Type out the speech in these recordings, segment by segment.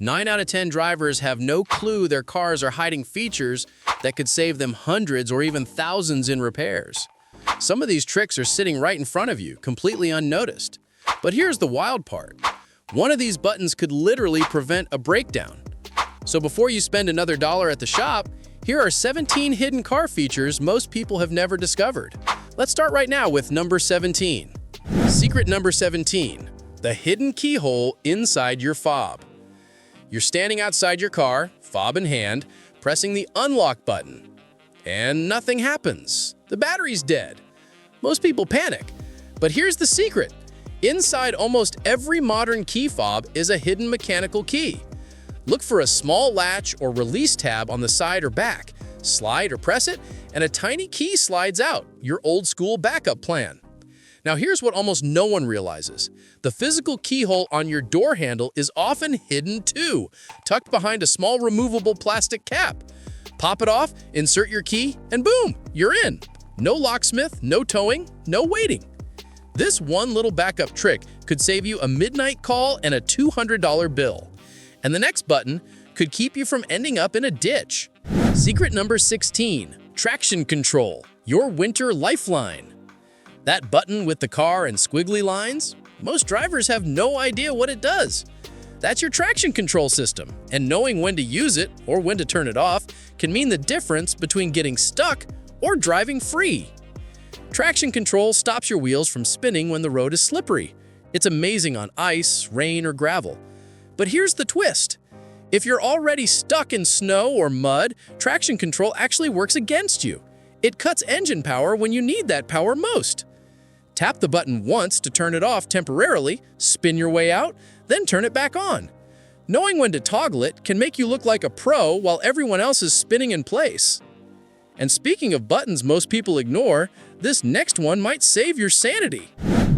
9 out of 10 drivers have no clue their cars are hiding features that could save them hundreds or even thousands in repairs. Some of these tricks are sitting right in front of you, completely unnoticed. But here's the wild part. One of these buttons could literally prevent a breakdown. So before you spend another dollar at the shop, here are 17 hidden car features most people have never discovered. Let's start right now with number 17. Secret number 17, the hidden keyhole inside your fob. You're standing outside your car, fob in hand, pressing the unlock button. And nothing happens. The battery's dead. Most people panic. But here's the secret. Inside almost every modern key fob is a hidden mechanical key. Look for a small latch or release tab on the side or back. Slide or press it, and a tiny key slides out, your old-school backup plan. Now here's what almost no one realizes. The physical keyhole on your door handle is often hidden too, tucked behind a small removable plastic cap. Pop it off, insert your key, and boom, you're in. No locksmith, no towing, no waiting. This one little backup trick could save you a midnight call and a $200 bill. And the next button could keep you from ending up in a ditch. Secret number 16, traction control, your winter lifeline. That button with the car and squiggly lines? Most drivers have no idea what it does. That's your traction control system, and knowing when to use it or when to turn it off can mean the difference between getting stuck or driving free. Traction control stops your wheels from spinning when the road is slippery. It's amazing on ice, rain, or gravel. But here's the twist. If you're already stuck in snow or mud, traction control actually works against you. It cuts engine power when you need that power most. Tap the button once to turn it off temporarily, spin your way out, then turn it back on. Knowing when to toggle it can make you look like a pro while everyone else is spinning in place. And speaking of buttons most people ignore, this next one might save your sanity.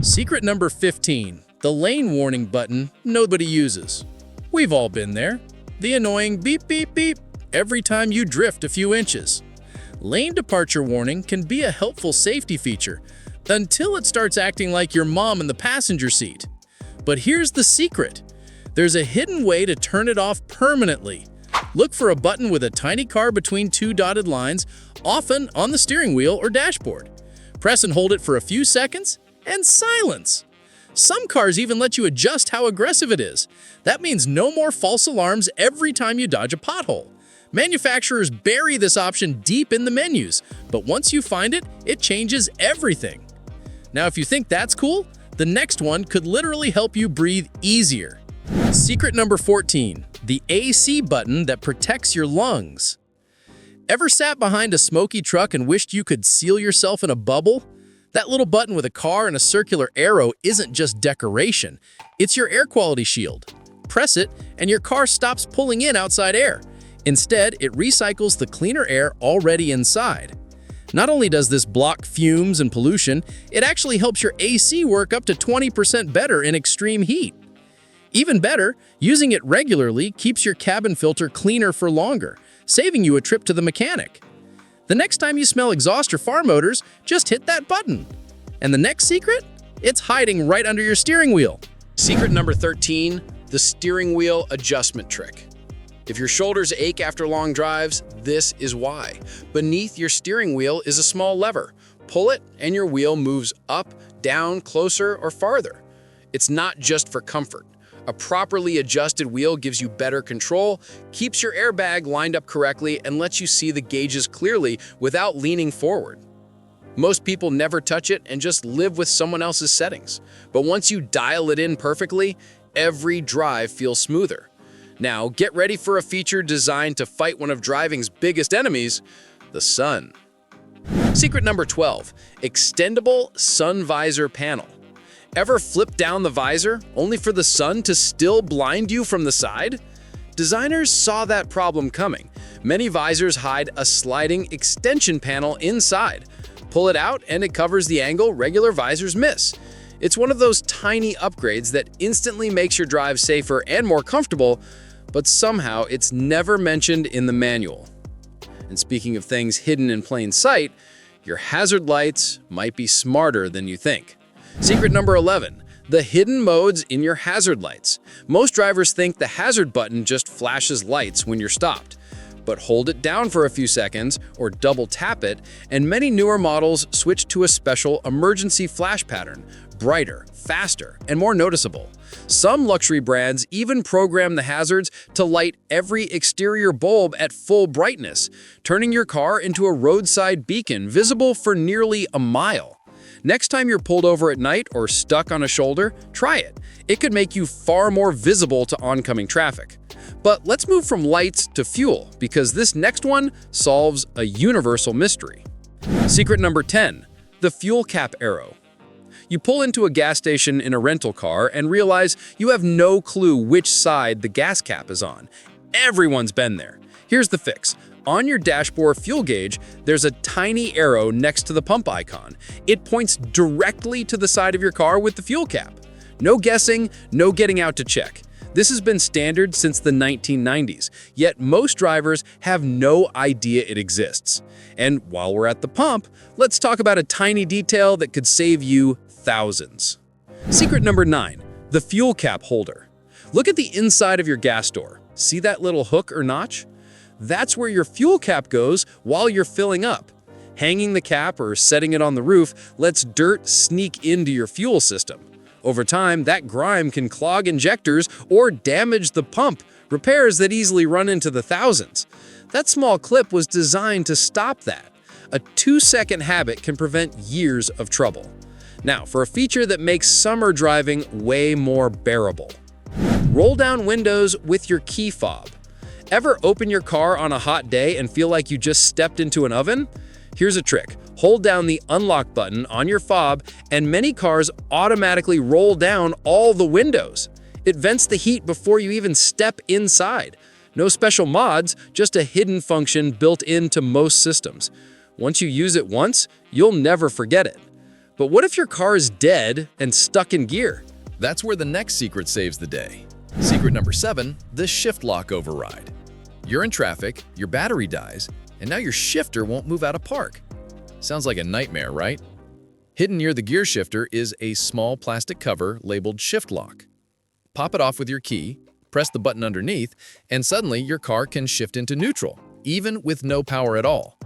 Secret number 15, the lane warning button nobody uses. We've all been there. The annoying beep beep beep every time you drift a few inches. Lane departure warning can be a helpful safety feature until it starts acting like your mom in the passenger seat. But here's the secret. There's a hidden way to turn it off permanently. Look for a button with a tiny car between two dotted lines, often on the steering wheel or dashboard. Press and hold it for a few seconds, and silence. Some cars even let you adjust how aggressive it is. That means no more false alarms every time you dodge a pothole. Manufacturers bury this option deep in the menus, but once you find it, it changes everything. Now, if you think that's cool, the next one could literally help you breathe easier. Secret number 14, the AC button that protects your lungs. Ever sat behind a smoky truck and wished you could seal yourself in a bubble? That little button with a car and a circular arrow isn't just decoration, it's your air quality shield. Press it, and your car stops pulling in outside air. Instead, it recycles the cleaner air already inside. Not only does this block fumes and pollution, it actually helps your AC work up to 20% better in extreme heat. Even better, using it regularly keeps your cabin filter cleaner for longer, saving you a trip to the mechanic. The next time you smell exhaust or farm odors, just hit that button. And the next secret? It's hiding right under your steering wheel. Secret number 13, the steering wheel adjustment trick. If your shoulders ache after long drives, this is why. Beneath your steering wheel is a small lever. Pull it and your wheel moves up, down, closer, or farther. It's not just for comfort. A properly adjusted wheel gives you better control, keeps your airbag lined up correctly, and lets you see the gauges clearly without leaning forward. Most people never touch it and just live with someone else's settings. But once you dial it in perfectly, every drive feels smoother. Now, get ready for a feature designed to fight one of driving's biggest enemies, the sun. Secret number 12, extendable sun visor panel. Ever flip down the visor only for the sun to still blind you from the side? Designers saw that problem coming. Many visors hide a sliding extension panel inside. Pull it out and it covers the angle regular visors miss. It's one of those tiny upgrades that instantly makes your drive safer and more comfortable, but somehow it's never mentioned in the manual. And speaking of things hidden in plain sight, your hazard lights might be smarter than you think. Secret number 11, The hidden modes in your hazard lights. Most drivers think the hazard button just flashes lights when you're stopped. But hold it down for a few seconds or double tap it, and many newer models switch to a special emergency flash pattern, brighter, faster, and more noticeable. Some luxury brands even program the hazards to light every exterior bulb at full brightness, turning your car into a roadside beacon visible for nearly a mile. Next time you're pulled over at night or stuck on a shoulder, try it. It could make you far more visible to oncoming traffic. But let's move from lights to fuel, because this next one solves a universal mystery. Secret number 10, the fuel cap arrow. You pull into a gas station in a rental car and realize you have no clue which side the gas cap is on. Everyone's been there. Here's the fix. On your dashboard fuel gauge, there's a tiny arrow next to the pump icon. It points directly to the side of your car with the fuel cap. No guessing, no getting out to check. This has been standard since the 1990s, yet most drivers have no idea it exists. And while we're at the pump, let's talk about a tiny detail that could save you thousands. Secret number 9, the fuel cap holder. Look at the inside of your gas door. See that little hook or notch? That's where your fuel cap goes while you're filling up. Hanging the cap or setting it on the roof lets dirt sneak into your fuel system. Over time, that grime can clog injectors or damage the pump, repairs that easily run into the thousands. That small clip was designed to stop that. A 2-second habit can prevent years of trouble. Now, for a feature that makes summer driving way more bearable. Roll down windows with your key fob. Ever open your car on a hot day and feel like you just stepped into an oven? Here's a trick. Hold down the unlock button on your fob, and many cars automatically roll down all the windows. It vents the heat before you even step inside. No special mods, just a hidden function built into most systems. Once you use it once, you'll never forget it. But what if your car is dead and stuck in gear? That's where the next secret saves the day. Secret number 7, the shift lock override. You're in traffic, your battery dies, and now your shifter won't move out of park. Sounds like a nightmare, right? Hidden near the gear shifter is a small plastic cover labeled shift lock. Pop it off with your key, press the button underneath, and suddenly your car can shift into neutral, even with no power at all.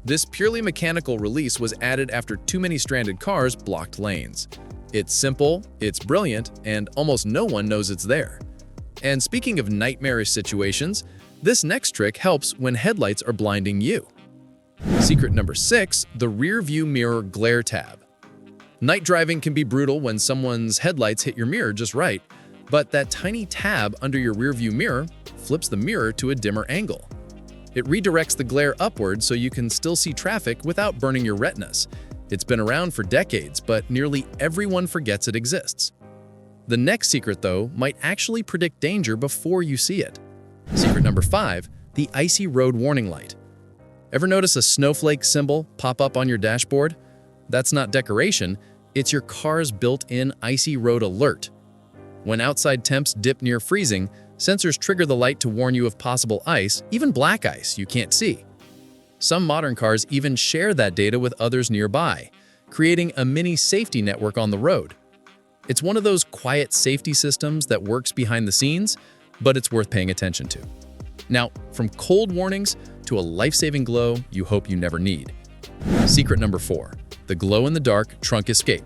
This purely mechanical release was added after too many stranded cars blocked lanes. It's simple, it's brilliant, and almost no one knows it's there. And speaking of nightmarish situations, this next trick helps when headlights are blinding you. Secret number 6, the rear view mirror glare tab. Night driving can be brutal when someone's headlights hit your mirror just right, but that tiny tab under your rear view mirror flips the mirror to a dimmer angle. It redirects the glare upward so you can still see traffic without burning your retinas. It's been around for decades, but nearly everyone forgets it exists. The next secret, though, might actually predict danger before you see it. Secret number 5, the icy road warning light. Ever notice a snowflake symbol pop up on your dashboard? That's not decoration, it's your car's built-in icy road alert. When outside temps dip near freezing, sensors trigger the light to warn you of possible ice, even black ice you can't see. Some modern cars even share that data with others nearby, creating a mini safety network on the road. It's one of those quiet safety systems that works behind the scenes, but it's worth paying attention to. Now, from cold warnings to a life-saving glow you hope you never need. Secret number 4, the glow-in-the-dark trunk escape.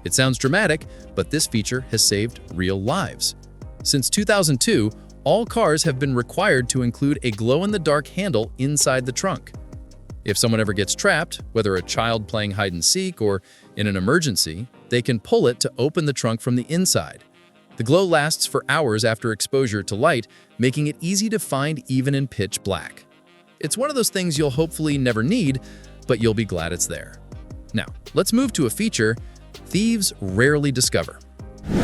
It sounds dramatic, but this feature has saved real lives. Since 2002, all cars have been required to include a glow-in-the-dark handle inside the trunk. If someone ever gets trapped, whether a child playing hide-and-seek or in an emergency, they can pull it to open the trunk from the inside. The glow lasts for hours after exposure to light, making it easy to find even in pitch black. It's one of those things you'll hopefully never need, but you'll be glad it's there. Now, let's move to a feature thieves rarely discover.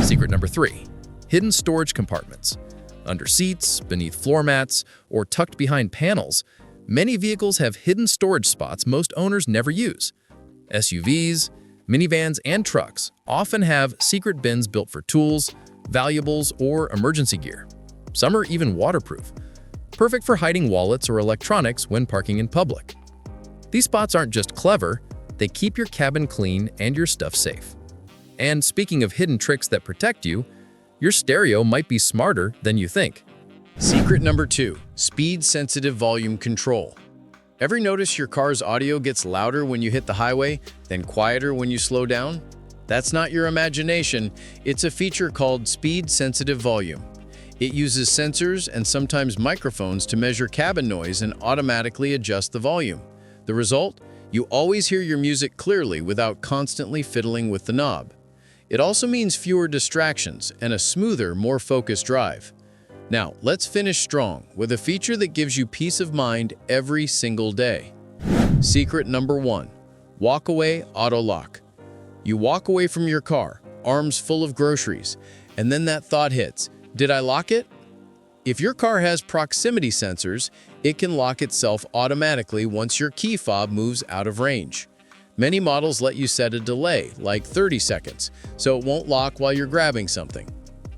Secret number 3, hidden storage compartments. Under seats, beneath floor mats, or tucked behind panels, many vehicles have hidden storage spots most owners never use. SUVs, minivans, and trucks often have secret bins built for tools, valuables, or emergency gear. Some are even waterproof, perfect for hiding wallets or electronics when parking in public. These spots aren't just clever, they keep your cabin clean and your stuff safe. And speaking of hidden tricks that protect you, your stereo might be smarter than you think. Secret number 2, speed-sensitive volume control. Ever notice your car's audio gets louder when you hit the highway, then quieter when you slow down? That's not your imagination. It's a feature called speed-sensitive volume. It uses sensors and sometimes microphones to measure cabin noise and automatically adjust the volume. The result? You always hear your music clearly without constantly fiddling with the knob. It also means fewer distractions and a smoother, more focused drive. Now, let's finish strong with a feature that gives you peace of mind every single day. Secret number 1, walk-away auto lock. You walk away from your car, arms full of groceries, and then that thought hits, did I lock it? If your car has proximity sensors, it can lock itself automatically once your key fob moves out of range. Many models let you set a delay, like 30 seconds, so it won't lock while you're grabbing something.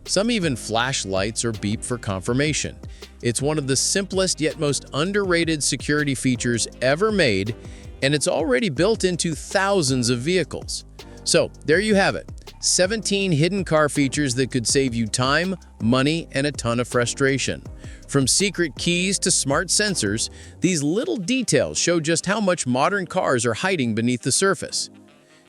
Some even flash lights or beep for confirmation. It's one of the simplest yet most underrated security features ever made, and it's already built into thousands of vehicles. So, there you have it. 17 hidden car features that could save you time, money, and a ton of frustration. From secret keys to smart sensors, these little details show just how much modern cars are hiding beneath the surface.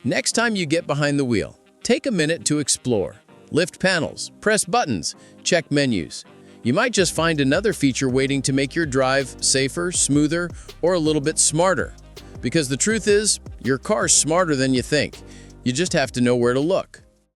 Next time you get behind the wheel, take a minute to explore. Lift panels, press buttons, check menus. You might just find another feature waiting to make your drive safer, smoother, or a little bit smarter. Because the truth is, your car's smarter than you think. You just have to know where to look.